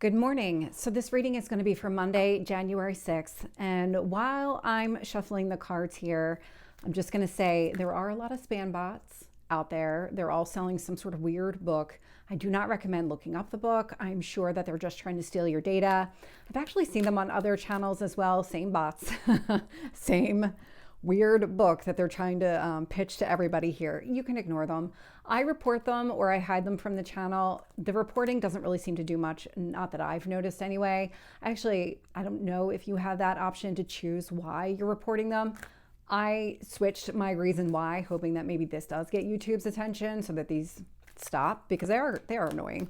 Good morning. So this reading is going to be for Monday, January 6th. And while I'm shuffling the cards here, I'm just going to say there are a lot of spam bots out there. They're all selling some sort of weird book. I do not recommend looking up the book. I'm sure that they're just trying to steal your data. I've actually seen them on other channels as well. Same bots, same weird book that they're trying to pitch to everybody here. You can ignore them. I report them or I hide them from the channel. The reporting doesn't really seem to do much, not that I've noticed anyway. Actually, I don't know if you have that option to choose why you're reporting them. I switched my reason why, hoping that maybe this does get YouTube's attention so that these stop, because they are annoying.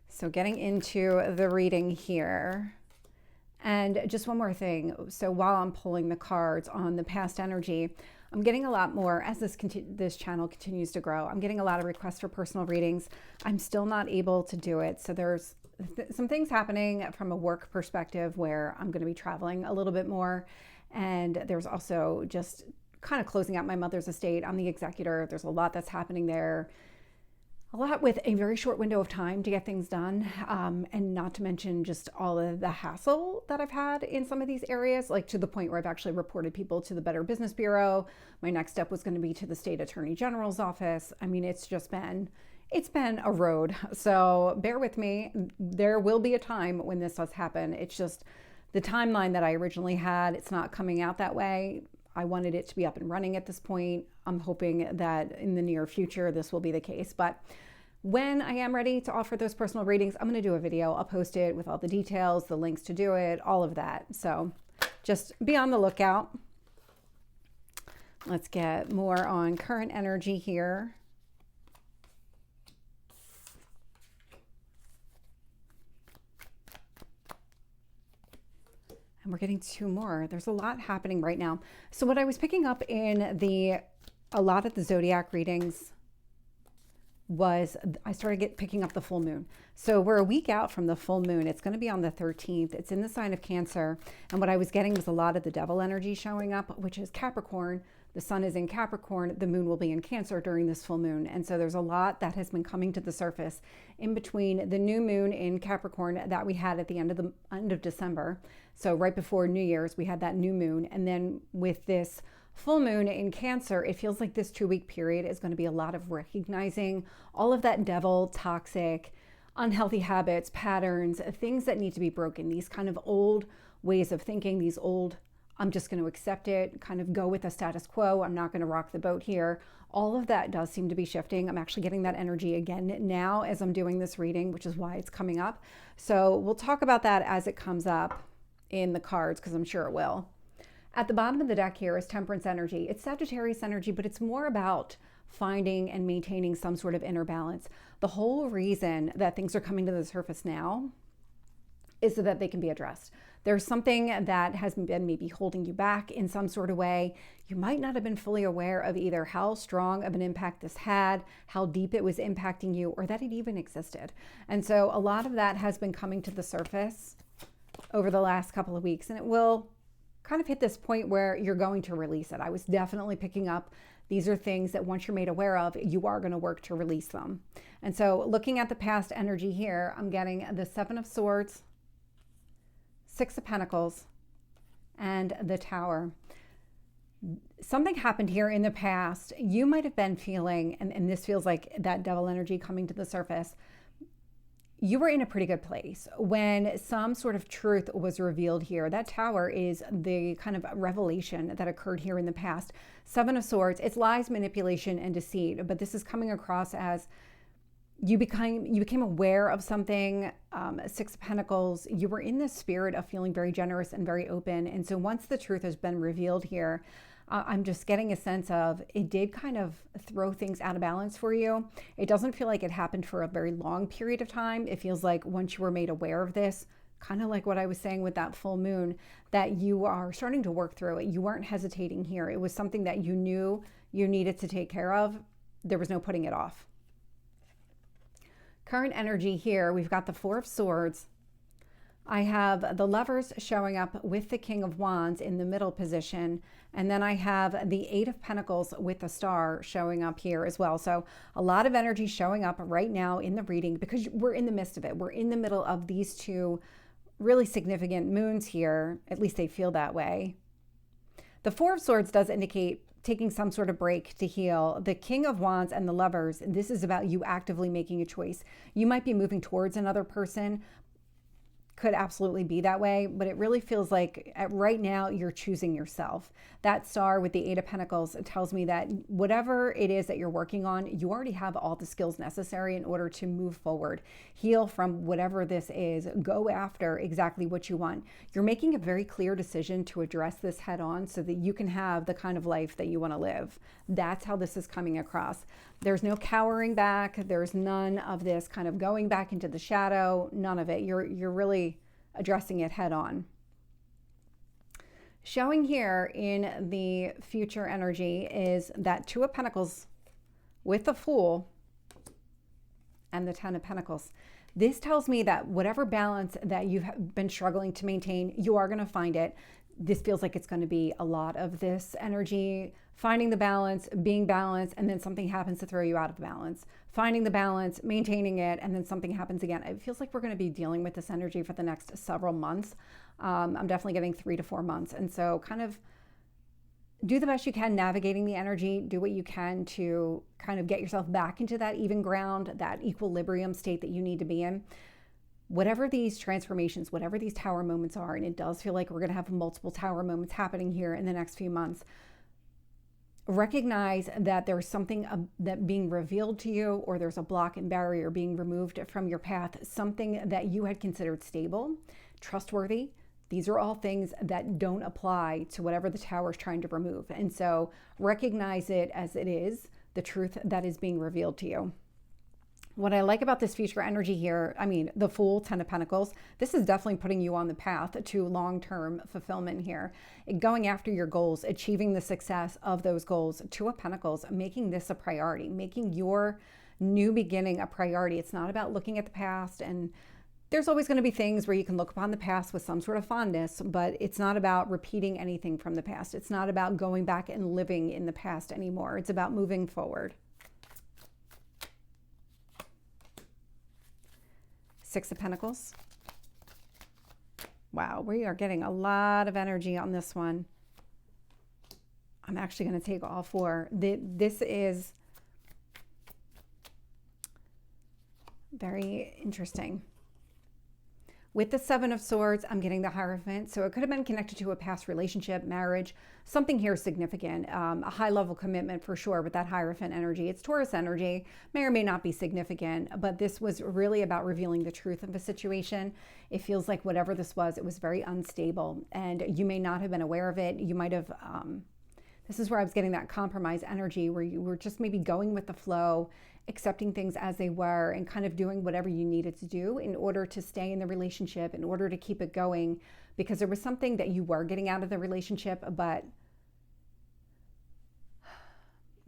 So getting into the reading here. And just one more thing. So while I'm pulling the cards on the past energy, I'm getting a lot more as this channel continues to grow. I'm getting a lot of requests for personal readings. I'm still not able to do it. So there's some things happening from a work perspective where I'm going to be traveling a little bit more. And there's also just kind of closing out my mother's estate. I'm the executor. There's a lot that's happening there. A lot with a very short window of time to get things done, and not to mention just all of the hassle that I've had in some of these areas, like to the point where I've actually reported people to the Better Business Bureau. My next step was going to be to the State Attorney General's office. I mean, it's been a road. So bear with me. There will be a time when this does happen. It's just the timeline that I originally had. It's not coming out that way. I wanted it to be up and running at this point. I'm hoping that in the near future, this will be the case. But when I am ready to offer those personal readings, I'm going to do a video. I'll post it with all the details, the links to do it, all of that. So just be on the lookout. Let's get more on current energy here. And we're getting two more. There's a lot happening right now. So what I was picking up in a lot of the Zodiac readings was I started picking up the full moon. So we're a week out from the full moon. It's going to be on the 13th. It's in the sign of Cancer. And what I was getting was a lot of the devil energy showing up, which is Capricorn. The sun is in Capricorn. The moon will be in Cancer during this full moon. And so there's a lot that has been coming to the surface in between the new moon in Capricorn that we had at the end of December. So right before New Year's, we had that new moon. And then with this full moon in Cancer, it feels like this 2-week period is going to be a lot of recognizing all of that devil, toxic, unhealthy habits, patterns, things that need to be broken, these kind of old ways of thinking, these old, I'm just going to accept it, kind of go with the status quo, I'm not going to rock the boat here. All of that does seem to be shifting. I'm actually getting that energy again now as I'm doing this reading, which is why it's coming up. So we'll talk about that as it comes up in the cards, because I'm sure it will. At the bottom of the deck here is Temperance energy. It's Sagittarius energy, but it's more about finding and maintaining some sort of inner balance. The whole reason that things are coming to the surface now is so that they can be addressed. There's something that has been maybe holding you back in some sort of way. You might not have been fully aware of either how strong of an impact this had, how deep it was impacting you, or that it even existed. And so a lot of that has been coming to the surface over the last couple of weeks, and it will kind of hit this point where you're going to release it. I was definitely picking up, these are things that once you're made aware of, you are going to work to release them. And so looking at the past energy here, I'm getting the 7 of Swords, 6 of Pentacles, and the Tower. Something happened here in the past. You might have been feeling, and this feels like that devil energy coming to the surface, you were in a pretty good place when some sort of truth was revealed here. That Tower is the kind of revelation that occurred here in the past. 7 of Swords, it's lies, manipulation, and deceit, but this is coming across as you became aware of something. 6 of Pentacles, you were in the spirit of feeling very generous and very open. And so once the truth has been revealed here, I'm just getting a sense of it did kind of throw things out of balance for you. It doesn't feel like it happened for a very long period of time. It feels like once you were made aware of this, kind of like what I was saying with that full moon, that you are starting to work through it. You weren't hesitating here. It was something that you knew you needed to take care of. There was no putting it off. Current energy here, we've got the 4 of Swords, I have the Lovers showing up with the King of Wands in the middle position. And then I have the Eight of Pentacles with the Star showing up here as well. So a lot of energy showing up right now in the reading because we're in the midst of it. We're in the middle of these two really significant moons here. At least they feel that way. The Four of Swords does indicate taking some sort of break to heal. The King of Wands and the Lovers, this is about you actively making a choice. You might be moving towards another person, could absolutely be that way, but it really feels like right now you're choosing yourself. That Star with the Eight of Pentacles tells me that whatever it is that you're working on, you already have all the skills necessary in order to move forward, heal from whatever this is, go after exactly what you want. You're making a very clear decision to address this head on so that you can have the kind of life that you want to live. That's how this is coming across. There's no cowering back. There's none of this kind of going back into the shadow. None of it. You're really addressing it head on. Showing here in the future energy is that Two of Pentacles with the Fool and the Ten of Pentacles. This tells me that whatever balance that you've been struggling to maintain, you are going to find it. This feels like it's going to be a lot of this energy, finding the balance, being balanced, and then something happens to throw you out of balance. Finding the balance, maintaining it, and then something happens again. It feels like we're going to be dealing with this energy for the next several months. I'm definitely getting 3 to 4 months. And so kind of do the best you can navigating the energy. Do what you can to kind of get yourself back into that even ground, that equilibrium state that you need to be in. Whatever these transformations, whatever these tower moments are, and it does feel like we're going to have multiple tower moments happening here in the next few months, recognize that there's something that being revealed to you, or there's a block and barrier being removed from your path, something that you had considered stable, trustworthy. These are all things that don't apply to whatever the tower is trying to remove. And so recognize it as it is, the truth that is being revealed to you. What I like about this future energy here, I mean, the Fool, Ten of Pentacles, this is definitely putting you on the path to long-term fulfillment here. Going after your goals, achieving the success of those goals. Two of Pentacles, making this a priority, making your new beginning a priority. It's not about looking at the past, and there's always going to be things where you can look upon the past with some sort of fondness, but it's not about repeating anything from the past. It's not about going back and living in the past anymore. It's about moving forward. Six of Pentacles. Wow, we are getting a lot of energy on this one. I'm actually going to take all 4. This is very interesting. With the Seven of Swords, I'm getting the Hierophant. So it could have been connected to a past relationship, marriage, something here significant, a high-level commitment for sure with that Hierophant energy. It's Taurus energy, may or may not be significant, but this was really about revealing the truth of a situation. It feels like whatever this was, it was very unstable, and you may not have been aware of it. You might have, this is where I was getting that compromise energy where you were just maybe going with the flow, accepting things as they were, and kind of doing whatever you needed to do in order to stay in the relationship, in order to keep it going, because there was something that you were getting out of the relationship, but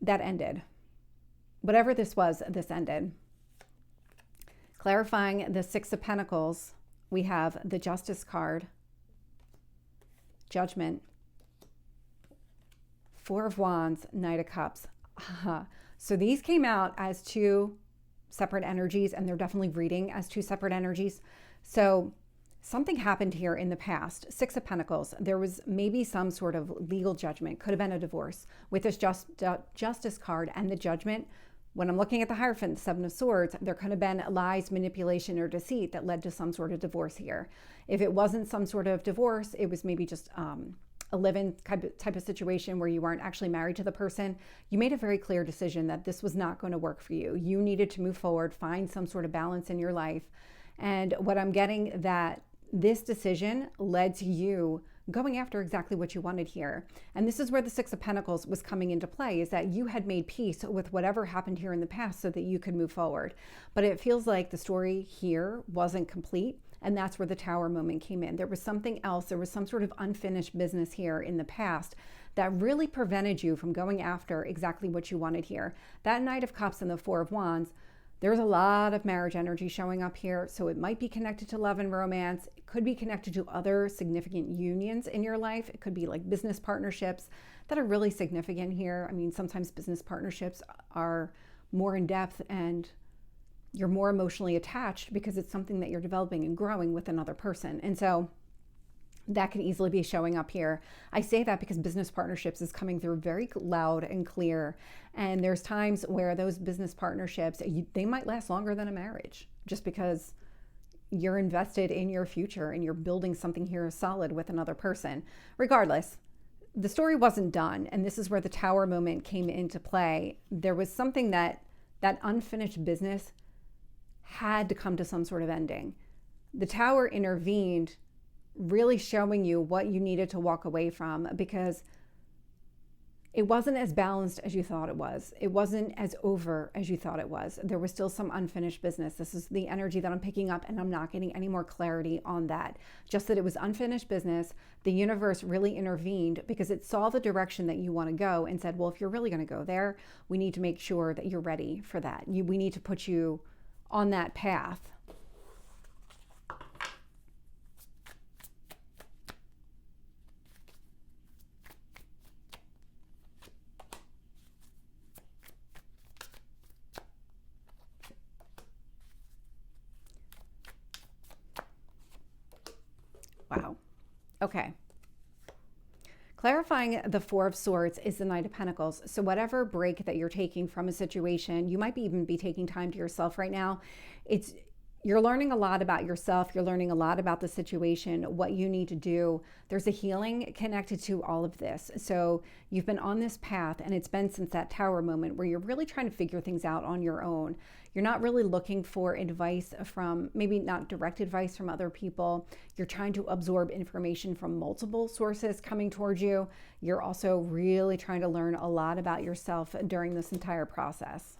that ended. Whatever this was, this ended. Clarifying the Six of Pentacles, we have the Justice card, Judgment, Four of Wands, Knight of Cups. So these came out as 2 separate energies, and they're definitely reading as 2 separate energies. So something happened here in the past. Six of Pentacles, there was maybe some sort of legal judgment, could have been a divorce. With this Justice card and the Judgment, when I'm looking at the Hierophant, the Seven of Swords, there could have been lies, manipulation, or deceit that led to some sort of divorce here. If it wasn't some sort of divorce, it was maybe just a live-in type of situation where you weren't actually married to the person. You made a very clear decision that this was not going to work for you. You needed to move forward, find some sort of balance in your life. And what I'm getting, that this decision led to you going after exactly what you wanted here. And this is where the Six of Pentacles was coming into play, is that you had made peace with whatever happened here in the past so that you could move forward. But it feels like the story here wasn't complete. And that's where the Tower moment came in. There was something else. There was some sort of unfinished business here in the past that really prevented you from going after exactly what you wanted here. That Knight of Cups and the Four of Wands, There's a lot of marriage energy showing up here. So it might be connected to love and romance. It could be connected to other significant unions in your life. It could be like business partnerships that are really significant here. I mean, sometimes business partnerships are more in depth and you're more emotionally attached because it's something that you're developing and growing with another person. And so that could easily be showing up here. I say that because business partnerships is coming through very loud and clear. And there's times where those business partnerships, they might last longer than a marriage just because you're invested in your future and you're building something here solid with another person. Regardless, the story wasn't done. And this is where the Tower moment came into play. There was something that unfinished business had to come to some sort of ending. The Tower intervened, really showing you what you needed to walk away from because it wasn't as balanced as you thought it was. It wasn't as over as you thought it was. There was still some unfinished business. This is the energy that I'm picking up, and I'm not getting any more clarity on that. Just that it was unfinished business. The universe really intervened because it saw the direction that you want to go and said, well, if you're really going to go there, we need to make sure that you're ready for that. We need to put you on that path. Wow. Okay. Clarifying the Four of Swords is the Knight of Pentacles. So whatever break that you're taking from a situation, you might even be taking time to yourself right now. You're learning a lot about yourself. You're learning a lot about the situation, what you need to do. There's a healing connected to all of this. So you've been on this path, and it's been since that Tower moment where you're really trying to figure things out on your own. You're not really looking for advice from, maybe not direct advice from other people. You're trying to absorb information from multiple sources coming towards you. You're also really trying to learn a lot about yourself during this entire process.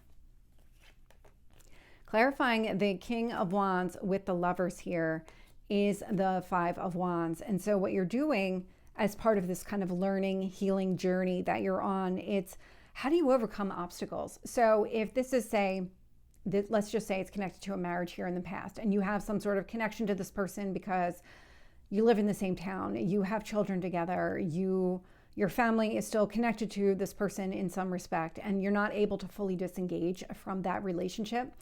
Clarifying the King of Wands with the Lovers here is the Five of Wands. And so what you're doing as part of this kind of learning, healing journey that you're on, it's how do you overcome obstacles? So if this is, let's just say it's connected to a marriage here in the past, and you have some sort of connection to this person because you live in the same town, you have children together, your family is still connected to this person in some respect, and you're not able to fully disengage from that relationship.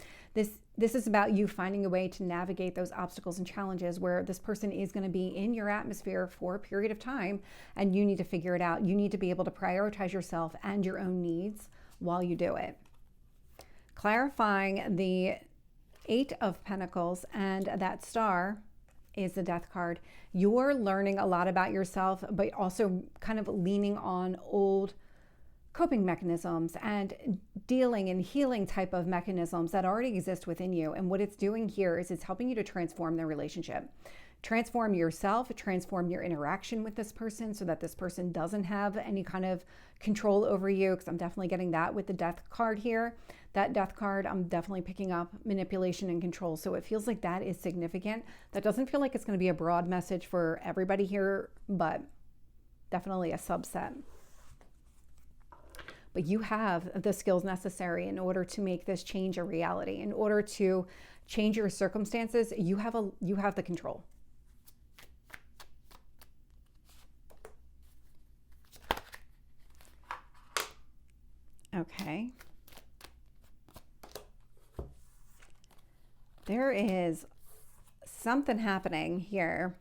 This is about you finding a way to navigate those obstacles and challenges where this person is going to be in your atmosphere for a period of time, and you need to figure it out. You need to be able to prioritize yourself and your own needs while you do it. Clarifying the Eight of Pentacles, and that Star is the Death card. You're learning a lot about yourself, but also kind of leaning on old coping mechanisms and dealing and healing type of mechanisms that already exist within you. And what it's doing here is it's helping you to transform the relationship. Transform yourself, transform your interaction with this person so that this person doesn't have any kind of control over you, because I'm definitely getting that with the Death card here. That Death card, I'm definitely picking up manipulation and control. So it feels like that is significant. That doesn't feel like it's going to be a broad message for everybody here, but definitely a subset. But you have the skills necessary in order to make this change a reality. In order to change your circumstances, you have the control. Okay. There is something happening here.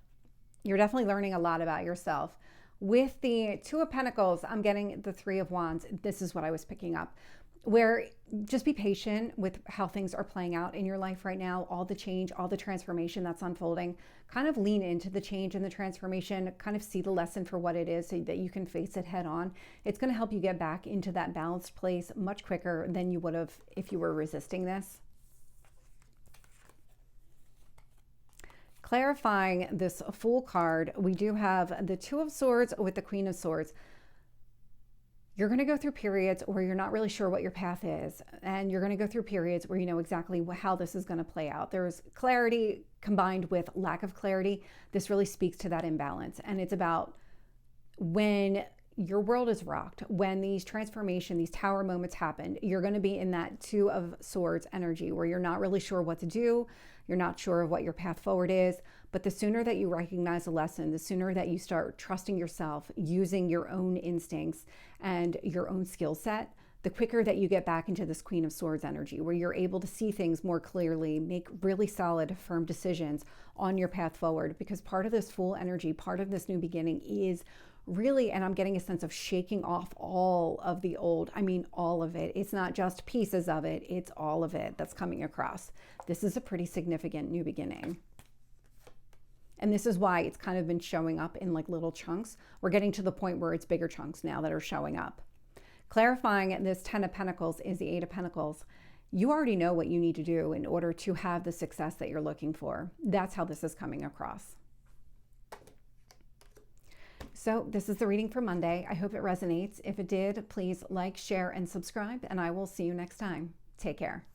You're definitely learning a lot about yourself. With the Two of Pentacles, I'm getting the Three of Wands. This is what I was picking up, where just be patient with how things are playing out in your life right now, all the change, all the transformation that's unfolding. Kind of lean into the change and the transformation, kind of see the lesson for what it is so that you can face it head on. It's going to help you get back into that balanced place much quicker than you would have if you were resisting this. Clarifying this Fool card, we do have the Two of Swords with the Queen of Swords. You're going to go through periods where you're not really sure what your path is, and you're going to go through periods where you know exactly how this is going to play out. There's clarity combined with lack of clarity. This really speaks to that imbalance, and it's about when your world is rocked. When these transformation, these tower moments happen, you're going to be in that Two of Swords energy where you're not really sure what to do. You're not sure of what your path forward is. But the sooner that you recognize a lesson, the sooner that you start trusting yourself, using your own instincts and your own skill set, the quicker that you get back into this Queen of Swords energy where you're able to see things more clearly, make really solid, firm decisions on your path forward. Because part of this Fool energy, part of this new beginning is really, and I'm getting a sense of shaking off all of the old. I mean, all of it. It's not just pieces of it. It's all of it that's coming across. This is a pretty significant new beginning. And this is why it's kind of been showing up in like little chunks. We're getting to the point where it's bigger chunks now that are showing up. Clarifying this 10 of Pentacles is the 8 of Pentacles. You already know what you need to do in order to have the success that you're looking for. That's how this is coming across. So this is the reading for Monday. I hope it resonates. If it did, please like, share, and subscribe, and I will see you next time. Take care.